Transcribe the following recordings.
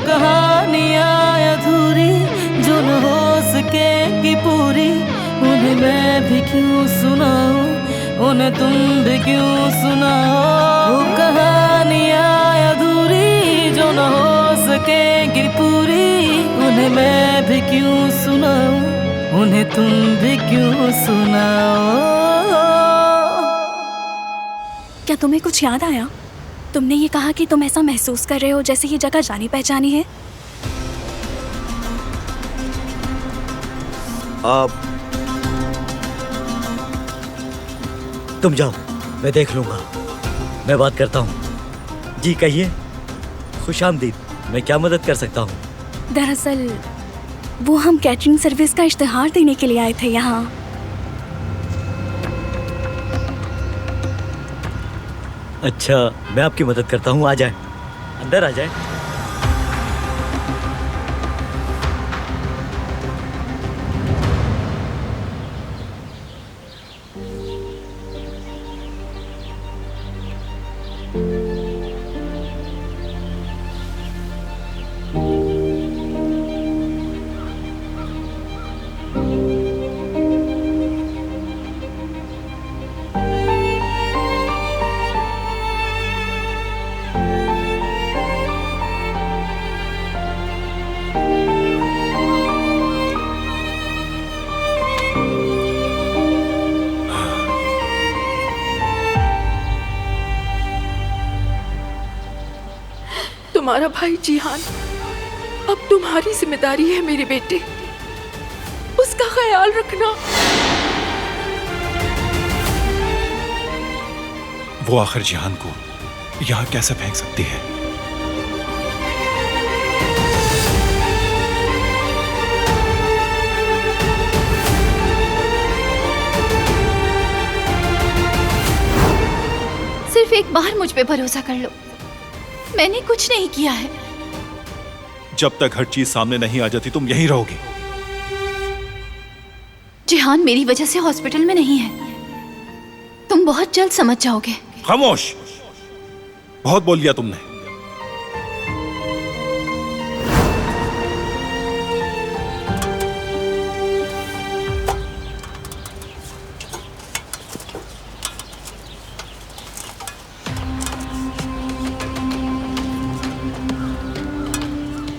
कहानियाँ अधूरी जो न हो सकेगी पूरी, उन्हें मैं भी क्यों सुनाऊं, उन्हें तुम भी क्यों सुनाओ। वो कहानियाँ अधूरी जो न हो सकेगी पूरी, उन्हें मैं भी क्यों सुनाऊं, उन्हें तुम भी क्यों सुनाओ। क्या तुम्हें कुछ याद आया? तुमने ये कहा कि तुम ऐसा महसूस कर रहे हो जैसे ये जगह जानी पहचानी है। तुम जाओ, मैं देख लूंगा, मैं बात करता हूँ। जी कहिए। खुशामदीद, मैं क्या मदद कर सकता हूँ? दरअसल वो हम कैटरिंग सर्विस का इश्तिहार देने के लिए आए थे यहाँ। अच्छा, मैं आपकी मदद करता हूँ, आ जाए, अंदर आ जाए। तुम्हारा भाई जिहान अब तुम्हारी जिम्मेदारी है मेरे बेटे, उसका ख्याल रखना। वो आखिर जिहान को यहाँ कैसे फेंक सकती है? सिर्फ एक बार मुझ पे भरोसा कर लो, मैंने कुछ नहीं किया है। जब तक हर चीज सामने नहीं आ जाती तुम यहीं रहोगी। जिहान मेरी वजह से हॉस्पिटल में नहीं है, तुम बहुत जल्द समझ जाओगे। खामोश, बहुत बोल लिया तुमने।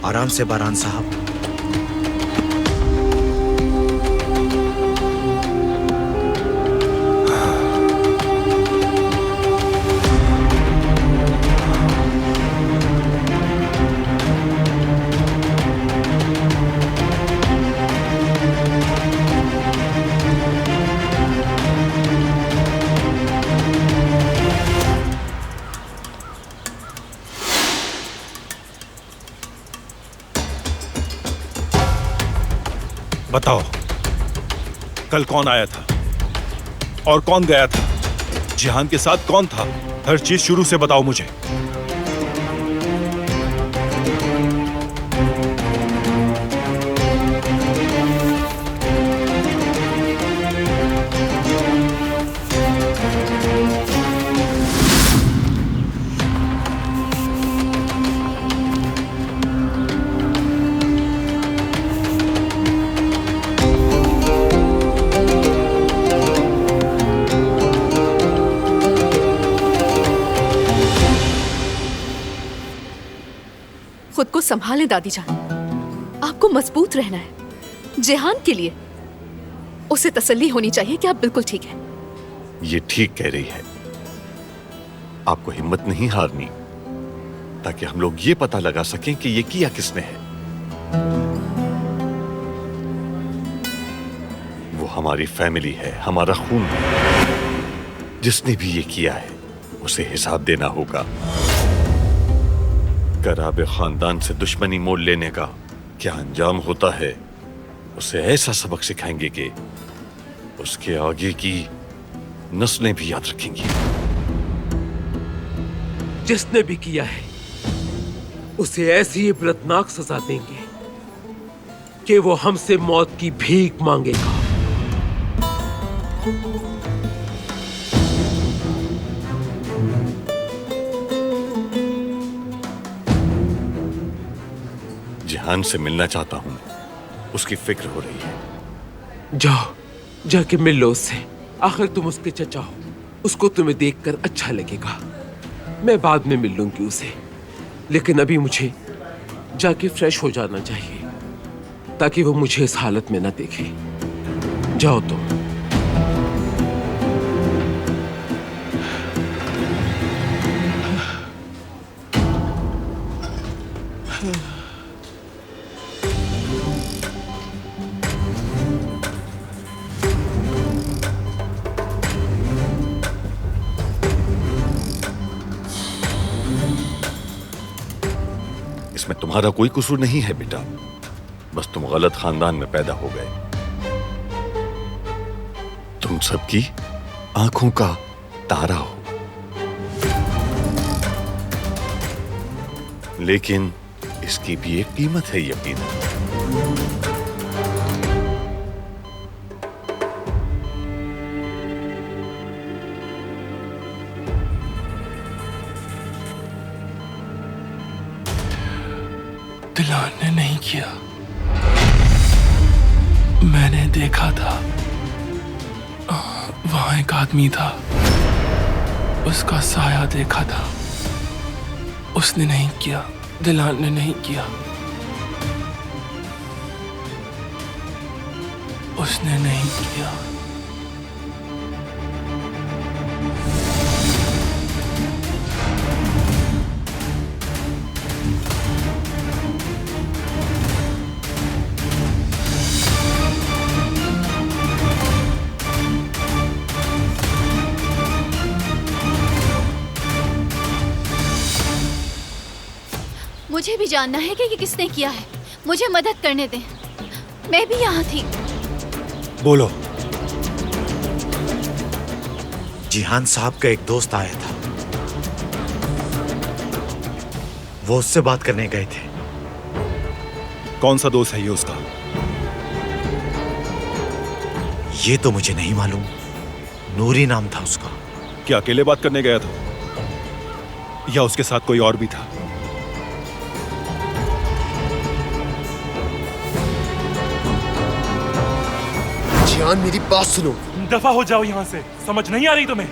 आराम से बारान साहब। बताओ, कल कौन आया था और कौन गया था? जिहान के साथ कौन था? हर चीज शुरू से बताओ मुझे। खुद को संभालें दादी जान, आपको मजबूत रहना है। जिहान के लिए उसे तसल्ली होनी चाहिए कि आप बिल्कुल ठीक हैं। ये ठीक कह रही है, आपको हिम्मत नहीं हारनी, ताकि हम लोग ये पता लगा सकें कि ये किया किसने है। वो हमारी फैमिली है, हमारा खून है। जिसने भी ये किया है उसे हिसाब देना होगा। कराबे खानदान से दुश्मनी मोल लेने का क्या अंजाम होता है, उसे ऐसा सबक सिखाएंगे कि उसके आगे की नस्लें भी याद रखेंगी। जिसने भी किया है उसे ऐसी इबरतनाक सजा देंगे कि वो हमसे मौत की भीख मांगेगा। जिहान से मिलना चाहता हूँ, उसकी फिक्र हो रही है। जाओ, जाके मिल लो उससे। आखिर तुम उसके चचा हो, उसको तुम्हें देखकर अच्छा लगेगा। मैं बाद में मिल लूंगी उसे, लेकिन अभी मुझे जाके फ्रेश हो जाना चाहिए ताकि वो मुझे इस हालत में ना देखे। जाओ तुम। इसमें तुम्हारा कोई कसूर नहीं है बेटा, बस तुम गलत खानदान में पैदा हो गए। तुम सबकी आंखों का तारा हो, लेकिन इसकी भी एक कीमत है यकीनन। दिलान ने नहीं किया, मैंने देखा था। वहां एक आदमी था, उसका साया देखा था। उसने नहीं किया, दिलान ने नहीं किया। उसने नहीं किया। मुझे भी जानना है कि ये किसने किया है। मुझे मदद करने दें, मैं भी यहाँ थी। बोलो। जिहान साहब का एक दोस्त आया था, वो उससे बात करने गए थे। कौन सा दोस्त है ये उसका? ये तो मुझे नहीं मालूम, नूरी नाम था उसका। क्या अकेले बात करने गया था या उसके साथ कोई और भी था? जिहान, मेरी बात सुनो। दफा हो जाओ यहाँ से, समझ नहीं आ रही तुम्हें?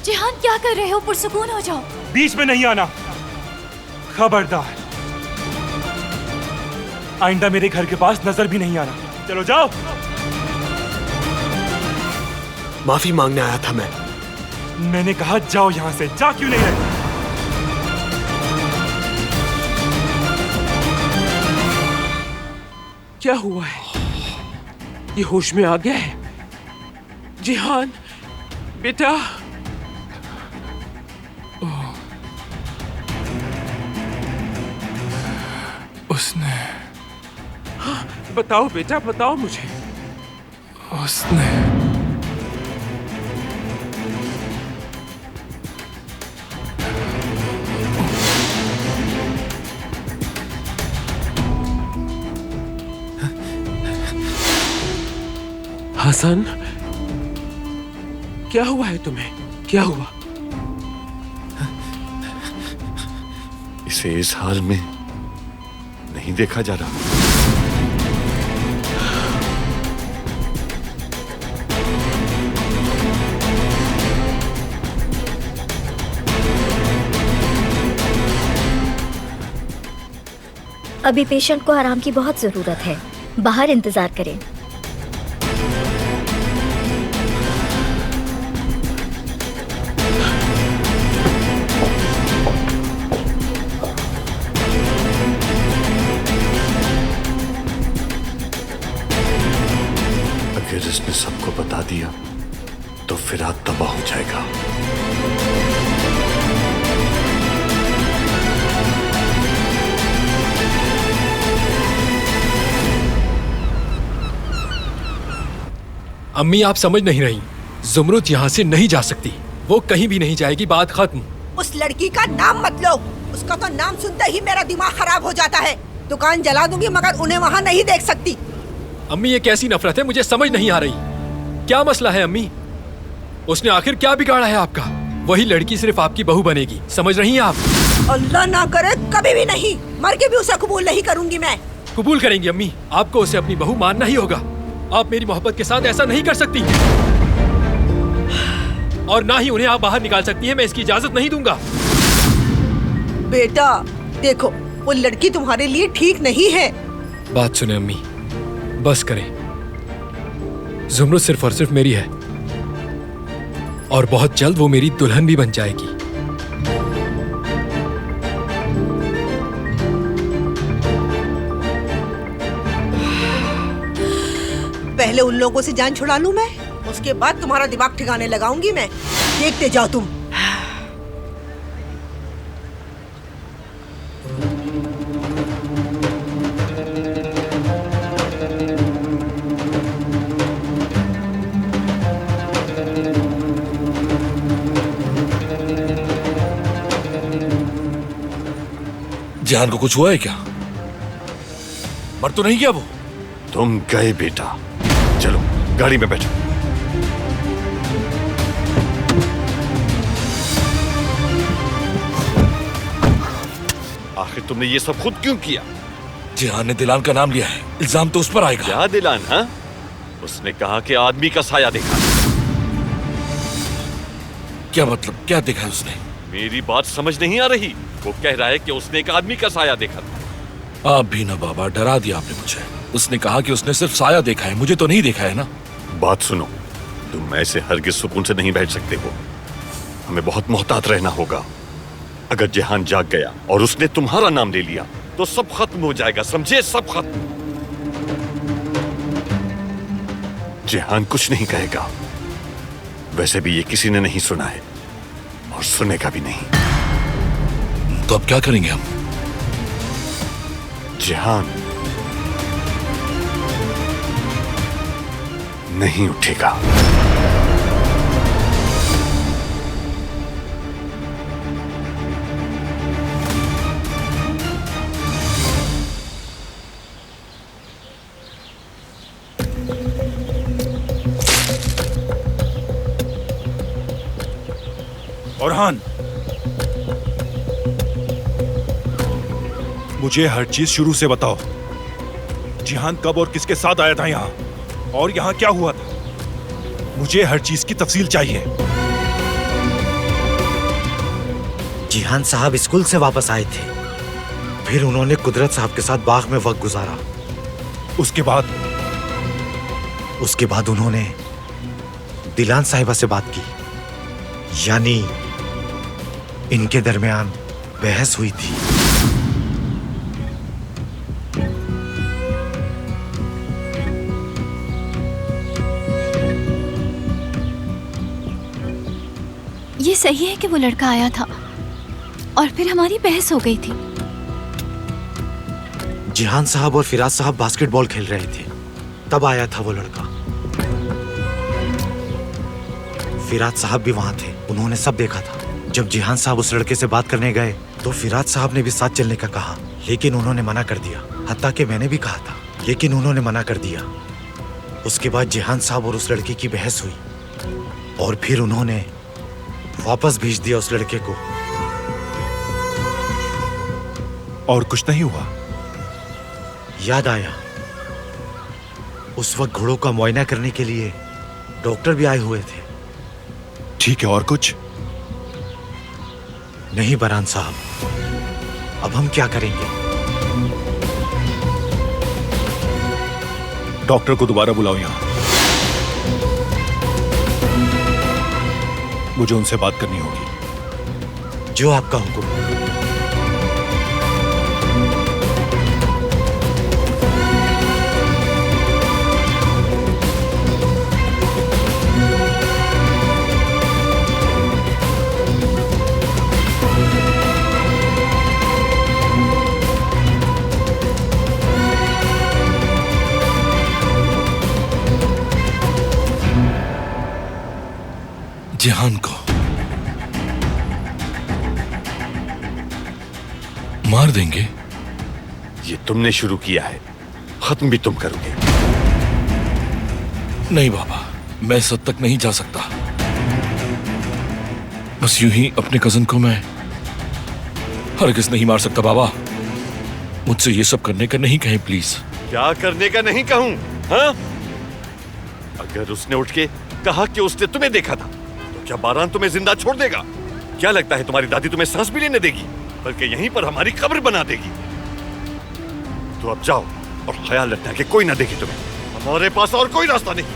जिहान, क्या कर रहे हो? पुरसुकून हो जाओ। बीच में नहीं आना, खबरदार। आइंदा मेरे घर के पास नजर भी नहीं आना। चलो जाओ। माफी मांगने आया था मैं। मैंने कहा जाओ यहाँ से। जा क्यों नहीं रहे? क्या हुआ है? ये होश में आ गया है? जिहान बेटा। उसने। हाँ, बताओ बेटा, बताओ मुझे। उसने। हसन, क्या हुआ है तुम्हें? क्या हुआ? इसे इस हाल में नहीं देखा जा रहा। अभी पेशेंट को आराम की बहुत जरूरत है, बाहर इंतजार करें। अगर इसने सबको बता दिया तो फिरात तबाह हो जाएगा। अम्मी, आप समझ नहीं रही। जुमरुद यहाँ से नहीं जा सकती, वो कहीं भी नहीं जाएगी। बात खत्म। उस लड़की का नाम मत लो, उसका तो नाम सुनते ही मेरा दिमाग खराब हो जाता है। दुकान जला दूंगी मगर उन्हें वहाँ नहीं देख सकती। अम्मी, ये कैसी नफरत है? मुझे समझ नहीं आ रही। क्या मसला है अम्मी? उसने आखिर क्या बिगाड़ा है आपका? वही लड़की सिर्फ आपकी बहू बनेगी, समझ रही हैं आप? अल्लाह ना करे कभी भी नहीं, मर के भी उसे कबूल नहीं करूंगी मैं। कबूल करेंगी अम्मी, आपको उसे अपनी बहू मानना ही होगा। आप मेरी मोहब्बत के साथ ऐसा नहीं कर सकती, और ना ही उन्हें आप बाहर निकाल सकती हैं। मैं इसकी इजाजत नहीं दूंगा। बेटा देखो, वो लड़की तुम्हारे लिए ठीक नहीं है। बात सुने अम्मी, बस करें। जुमरुद सिर्फ और सिर्फ मेरी है, और बहुत जल्द वो मेरी दुल्हन भी बन जाएगी। पहले उन लोगों से जान छुड़ा लूं मैं, उसके बाद तुम्हारा दिमाग ठिकाने लगाऊंगी मैं। देखते जाओ तुम। जिहान को कुछ हुआ है क्या? मर तो नहीं गया वो? तुम गए बेटा, चलो गाड़ी में बैठो। आखिर तुमने ये सब खुद क्यों किया? जिहान ने दिलान का नाम लिया है, इल्जाम तो उस पर आएगा। क्या दिलान? हाँ, उसने कहा कि आदमी का साया देखा। क्या मतलब, क्या देखा है उसने? मेरी बात समझ नहीं आ रही। वो कह रहा है कि उसने एक आदमी का साया देखा था। आप भी ना बाबा, डरा दिया आपने मुझे। उसने कहा कि उसने सिर्फ साया देखा है, मुझे तो नहीं देखा है ना। बात सुनो, तुम ऐसे हरगिज सुकून से नहीं बैठ सकते हो। हमें बहुत मोहतात रहना होगा। अगर जिहान जाग गया और उसने तुम्हारा नाम ले लिया तो सब खत्म हो जाएगा, समझे? सब खत्म। जिहान कुछ नहीं कहेगा, वैसे भी ये किसी ने नहीं सुना है और सुनेगा भी नहीं। तो अब क्या करेंगे हम? जिहान नहीं उठेगा। औरहान, मुझे हर चीज शुरू से बताओ। जिहान कब और किसके साथ आया था यहाँ, और यहाँ क्या हुआ था? मुझे हर चीज की तफसील चाहिए। जिहान साहब स्कूल से वापस आए थे, फिर उन्होंने कुदरत साहब के साथ बाग में वक्त गुजारा। उसके बाद उन्होंने दिलान साहिबा से बात की, यानी इनके दरमियान बहस हुई थी। ये सही है कि वो लड़का आया था और फिर हमारी बहस हो गई थी। जिहान साहब और फिराज साहब बास्केटबॉल खेल रहे थे, तब आया था वो लड़का। फिराज साहब भी वहां थे, उन्होंने सब देखा था। जब जिहान साहब उस लड़के से बात करने गए तो फिराज साहब ने भी साथ चलने का कहा, लेकिन उन्होंने मना कर दिया। हत्ता कि मैंने भी कहा था, लेकिन उन्होंने मना कर दिया। उसके बाद जिहान साहब और उस लड़के की बहस हुई और फिर उन्होंने वापस भेज दिया उस लड़के को। और कुछ नहीं हुआ? याद आया, उस वक्त घोड़ों का मुआयना करने के लिए डॉक्टर भी आए हुए थे। ठीक है, और कुछ नहीं बरान साहब, अब हम क्या करेंगे? डॉक्टर को दोबारा बुलाओ यहाँ। मुझे उनसे बात करनी होगी। जो आपका हुक्म। जिहान को मार देंगे? ये तुमने शुरू किया है, खत्म भी तुम करोगे। नहीं बाबा, मैं इस हद तक नहीं जा सकता। बस यूं ही अपने कजन को मैं हरगिज नहीं मार सकता बाबा। मुझसे ये सब करने का नहीं कहें प्लीज। क्या करने का नहीं कहूं? हाँ? अगर उसने उठ के कहा कि उसने तुम्हें देखा था तो क्या बारान तुम्हें जिंदा छोड़ देगा? क्या लगता है तुम्हारी दादी तुम्हें सांस भी लेने देगी, बल्कि यहीं पर हमारी कब्र बना देगी? तो अब जाओ और ख्याल रखना कि कोई ना देखे तुम्हें। हमारे पास और कोई रास्ता नहीं,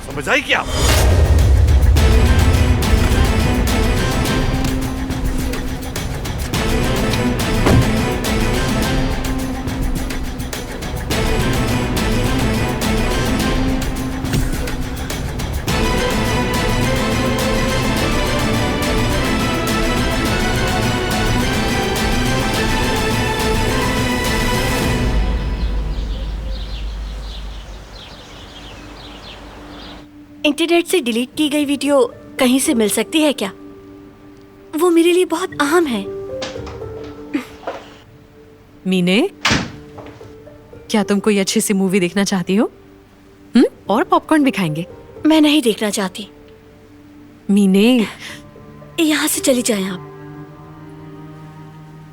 समझ आई क्या? इंटरनेट से डिलीट की गई वीडियो कहीं से मिल सकती है क्या? वो मेरे लिए बहुत अहम है। मीने, क्या तुम कोई अच्छी सी मूवी देखना चाहती हो? और पॉपकॉर्न भी खाएंगे। मैं नहीं देखना चाहती। मीने, यहाँ से चली जाएं आप,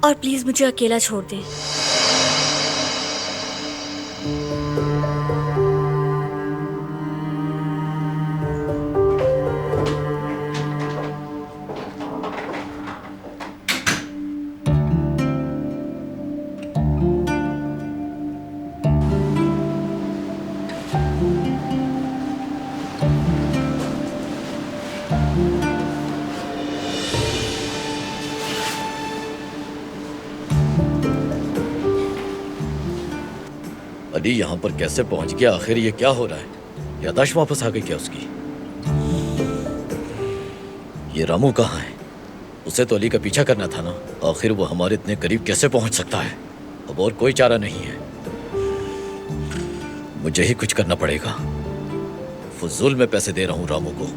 और प्लीज मुझे अकेला छोड़ दें। अली यहाँ पर कैसे पहुंच गया? आखिर ये क्या हो रहा है? यादाश्त वापस आ गई क्या उसकी? ये रामू कहाँ है? उसे तो अली का पीछा करना था ना। आखिर वो हमारे इतने करीब कैसे पहुंच सकता है? अब और कोई चारा नहीं है, मुझे ही कुछ करना पड़ेगा। फजूल में पैसे दे रहा हूँ रामू को।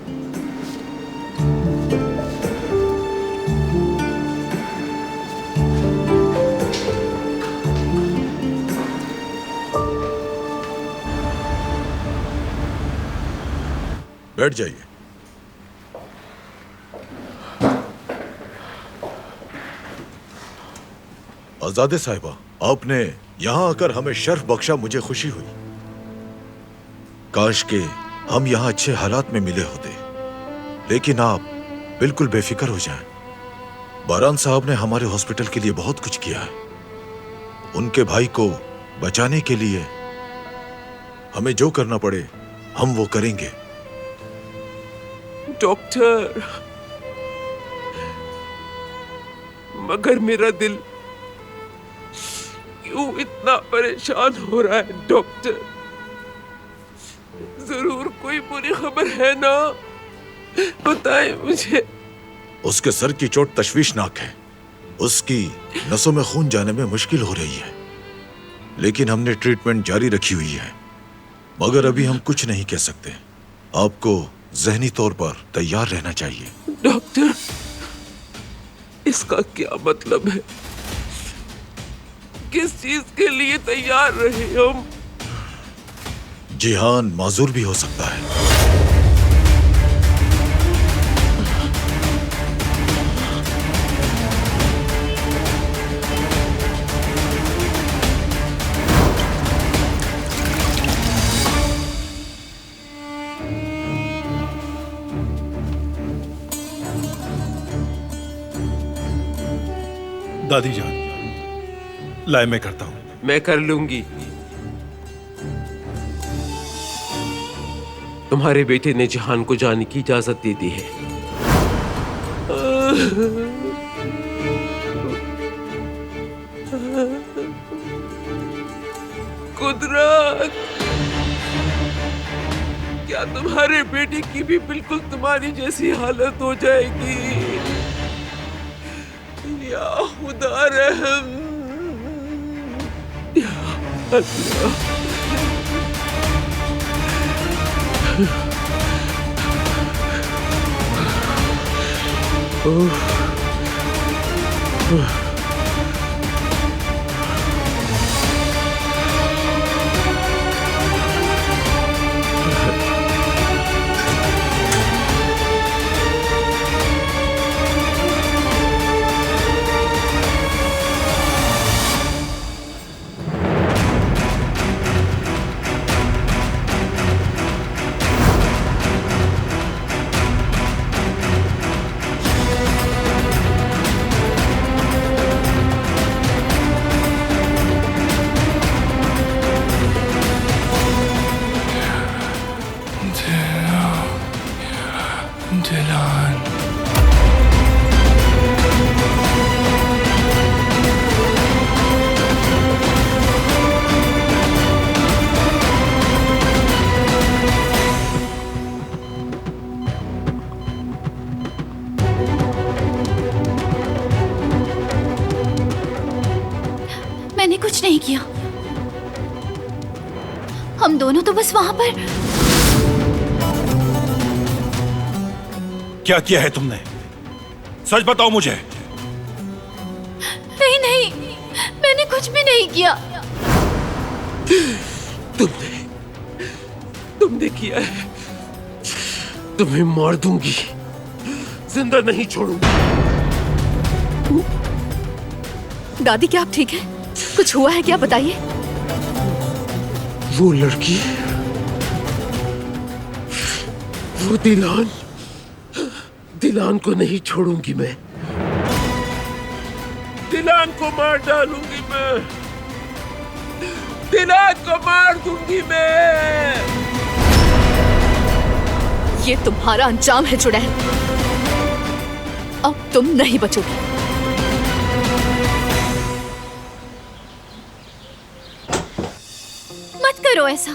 बैठ जाइए। आजादे साहिबा, आपने यहाँ आकर हमें शर्फ बख्शा, मुझे खुशी हुई। काश के हम यहाँ अच्छे हालात में मिले होते, लेकिन आप बिल्कुल बेफिक्र हो जाएं। बारान साहब ने हमारे हॉस्पिटल के लिए बहुत कुछ किया है। उनके भाई को बचाने के लिए हमें जो करना पड़े हम वो करेंगे। डॉक्टर, मगर मेरा दिल क्यों इतना परेशान हो रहा है डॉक्टर? जरूर कोई बुरी खबर है ना? बताएं मुझे। उसके सर की चोट तशवीशनाक है। उसकी नसों में खून जाने में मुश्किल हो रही है, लेकिन हमने ट्रीटमेंट जारी रखी हुई है। मगर अभी हम कुछ नहीं कह सकते। आपको ज़हनी तौर पर तैयार रहना चाहिए। डॉक्टर, इसका क्या मतलब है? किस चीज के लिए तैयार रहे हम? जिहान माजूर भी हो सकता है। दादी जान, लाए मैं करता हूं। मैं कर लूंगी। तुम्हारे बेटे ने जहान को जाने की इजाजत दे दी है। कुदरत, क्या तुम्हारे बेटे की भी बिल्कुल तुम्हारी जैसी हालत हो जाएगी? या खुदा रहम, या अल्लाह। मैंने कुछ नहीं किया। हम दोनों तो बस वहां पर। क्या किया है तुमने? सच बताओ मुझे। नहीं नहीं, मैंने कुछ भी नहीं किया। तुमने किया है। तुम्हें मार दूंगी, जिंदा नहीं छोड़ूंगी। दादी क्या आप ठीक है? कुछ हुआ है क्या, बताइए। वो लड़की, वो दिलान को नहीं छोड़ूंगी मैं। दिलान को मार डालूंगी मैं। दिलान को मार दूंगी मैं। ये तुम्हारा अंजाम है चुड़ैल। अब तुम नहीं बचोगे। मत करो ऐसा।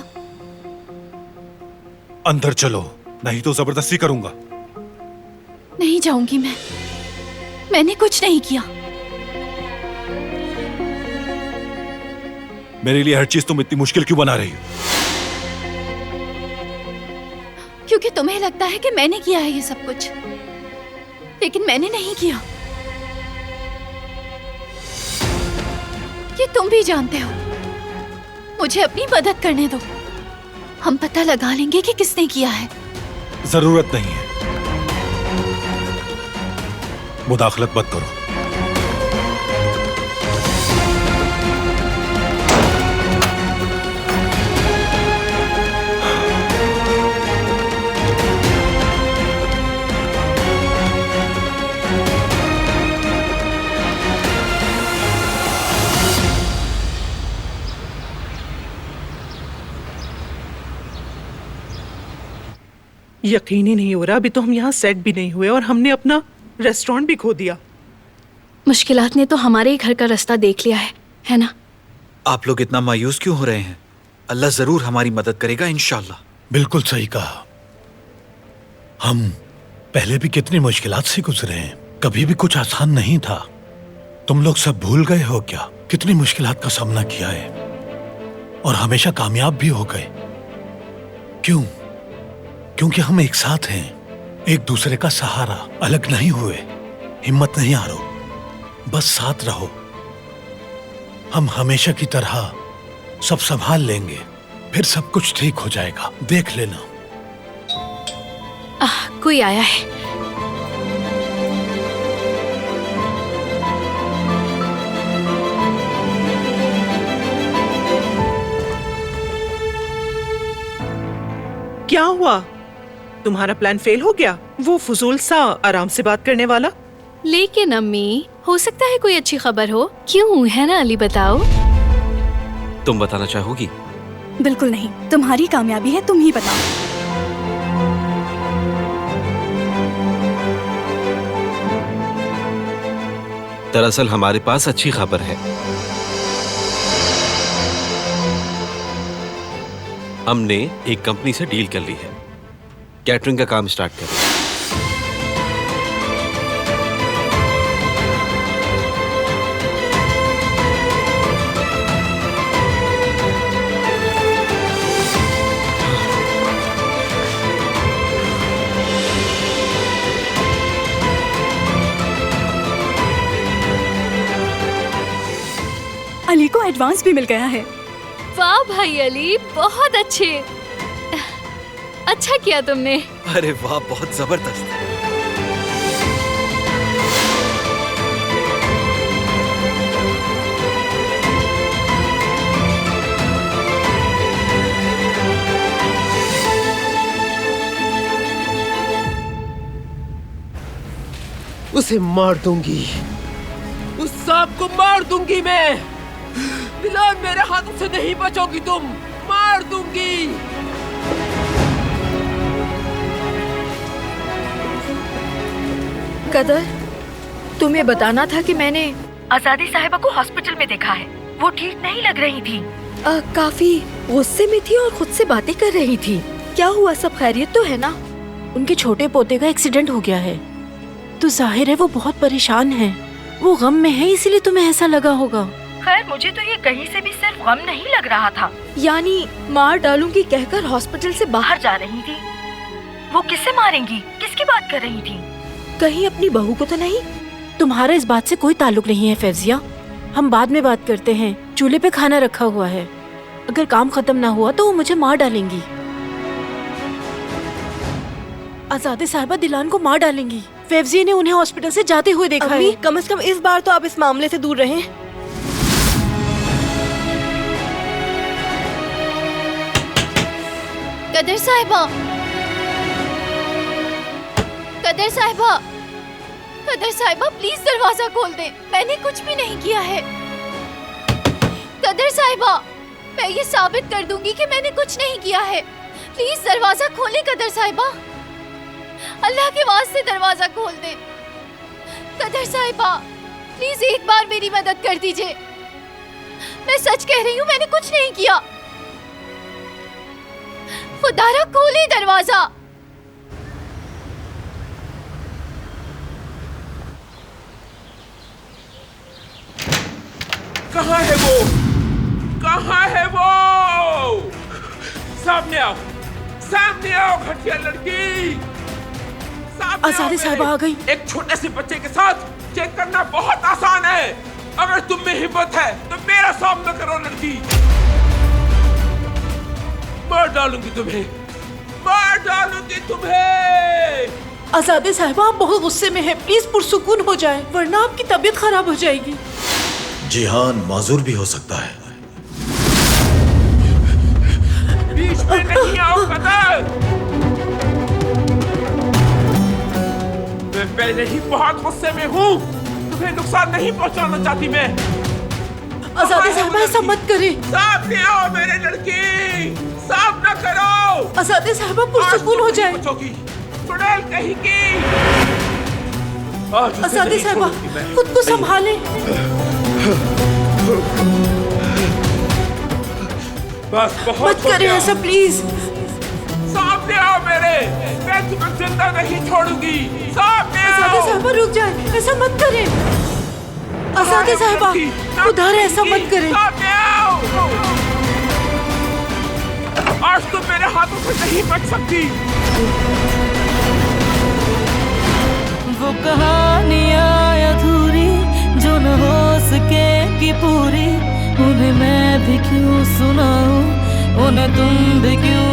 अंदर चलो, नहीं तो जबरदस्ती करूंगा। नहीं जाऊंगी मैंने कुछ नहीं किया। मेरे लिए हर चीज तुम इतनी मुश्किल क्यों बना रही हो? क्योंकि तुम्हें लगता है कि मैंने किया है ये सब कुछ, लेकिन मैंने नहीं किया। ये तुम भी जानते हो। मुझे अपनी मदद करने दो, हम पता लगा लेंगे कि किसने किया है। जरूरत नहीं है, मुदाखलत मत करो। यकीन ही नहीं हो रहा, अभी तो हम यहाँ सेट भी नहीं हुए और हमने अपना रेस्टोरेंट भी खो दिया। मुश्किलात ने तो हमारे ही घर का रास्ता देख लिया है ना? आप लोग इतना मायूस क्यों हो रहे हैं? अल्लाह जरूर हमारी मदद करेगा इंशाल्लाह। बिल्कुल सही कहा। हम पहले भी कितनी मुश्किलात से गुजरे हैं, कभी भी कुछ आसान नहीं था। तुम लोग सब भूल गए हो क्या? कितनी मुश्किलात का सामना किया है और हमेशा कामयाब भी हो गए। क्यों? क्योंकि हम एक साथ हैं, एक दूसरे का सहारा। अलग नहीं हुए। हिम्मत नहीं हारो, बस साथ रहो। हम हमेशा की तरह सब संभाल लेंगे, फिर सब कुछ ठीक हो जाएगा, देख लेना। कोई आया है। क्या हुआ? तुम्हारा प्लान फेल हो गया? वो फजूल सा आराम से बात करने वाला? लेकिन अम्मी, हो सकता है कोई अच्छी खबर हो। क्यों, है ना अली? बताओ। तुम बताना चाहोगी? बिल्कुल नहीं, तुम्हारी कामयाबी है, तुम ही बताओ। दरअसल हमारे पास अच्छी खबर है। हमने एक कंपनी से डील कर ली है, कैटरिंग का काम स्टार्ट करें। अली को एडवांस भी मिल गया है। वाह भाई अली, बहुत अच्छे। अच्छा किया तुमने। अरे वाह, बहुत जबरदस्त। उसे मार दूंगी, उस सांप को मार दूंगी मैं। दिलान, मेरे हाथों से नहीं बचोगी तुम। मार दूंगी। कदर, तुम्हें बताना था कि मैंने आजादी साहिबा को हॉस्पिटल में देखा है। वो ठीक नहीं लग रही थी। काफी गुस्से में थी और खुद से बातें कर रही थी। क्या हुआ, सब खैरियत तो है ना? उनके छोटे पोते का एक्सीडेंट हो गया है, तो जाहिर है वो बहुत परेशान है। वो गम में है, इसीलिए तुम्हें ऐसा लगा होगा। खैर मुझे तो ये कहीं से भी सिर्फ गम नहीं लग रहा था। यानी मार डालूंगी कहकर हॉस्पिटल से बाहर जा रही थी। वो किससे मारेंगी, किसकी बात कर रही थी? कहीं अपनी बहू को तो नहीं? तुम्हारा इस बात से कोई ताल्लुक नहीं है फैजिया। हम बाद में बात करते हैं। चूल्हे पे खाना रखा हुआ है, अगर काम खत्म ना हुआ तो वो मुझे मार डालेंगी। आजादी साहिबा दिलान को मार डालेंगी। फैजिया ने उन्हें हॉस्पिटल से जाते हुए देखा है। कम से कम इस बार तो आप इस मामले से दूर रहें। कदर साहिबा, कदर साहिबा, कदर साहिबा प्लीज दरवाजा खोल दें। मैंने कुछ भी नहीं किया है। कदर साहिबा, मैं ये साबित कर दूंगी कि मैंने कुछ नहीं किया है। प्लीज दरवाजा खोलें कदर साहिबा, अल्लाह के वास्ते दरवाजा खोल दें। कदर साहिबा प्लीज एक बार मेरी मदद कर दीजिए। मैं सच कह रही हूँ, मैंने कुछ नहीं किया। खुदारा खोले दरवाजा। कहाँ है वो? कहाँ है वो? सामने आओ, सामने आओ घटिया लड़की। आजादी साहिबा आ गई। एक छोटे से बच्चे के साथ चेक करना बहुत आसान है। अगर तुम में हिम्मत है तो मेरा सामना करो लड़की। मार डालूंगी तुम्हें, मार डालूंगी तुम्हें। आजादी साहिबा आप बहुत गुस्से में हैं, प्लीज पुरसुकून हो जाए वरना आपकी तबीयत खराब हो जाएगी। जिहान माजूर भी हो सकता है। बीच में नहीं आओ कदर। मैं पहले ही बहुत गुस्से में हूँ, तुम्हें नुकसान नहीं पहुँचाना चाहती मैं। आजादी साहिबा ऐसा मत करे। सामने आओ मेरे लड़की, सामना करो। आजादी साहिबा पुरसुकून हो जाए। चुड़ैल कहीं की। आजादी साहिबा खुद को संभालें। बस बहुत मत करें ऐसा प्लीज। सामने आओ मेरे, मैं तुम्हें जिंदा नहीं छोड़ूंगी। सामने आओ। आजादी साहिबा रुक जाए, ऐसा मत करें। आजादी साहिबा उधार ऐसा मत करें। सामने आओ। आज तुम मेरे हाथों से नहीं बच सकती। वो कहानियाँ अधूरी जो न हो सके कि पूरी, उन्हें मैं भी क्यों सुनाऊं, उन्हें तुम भी क्यों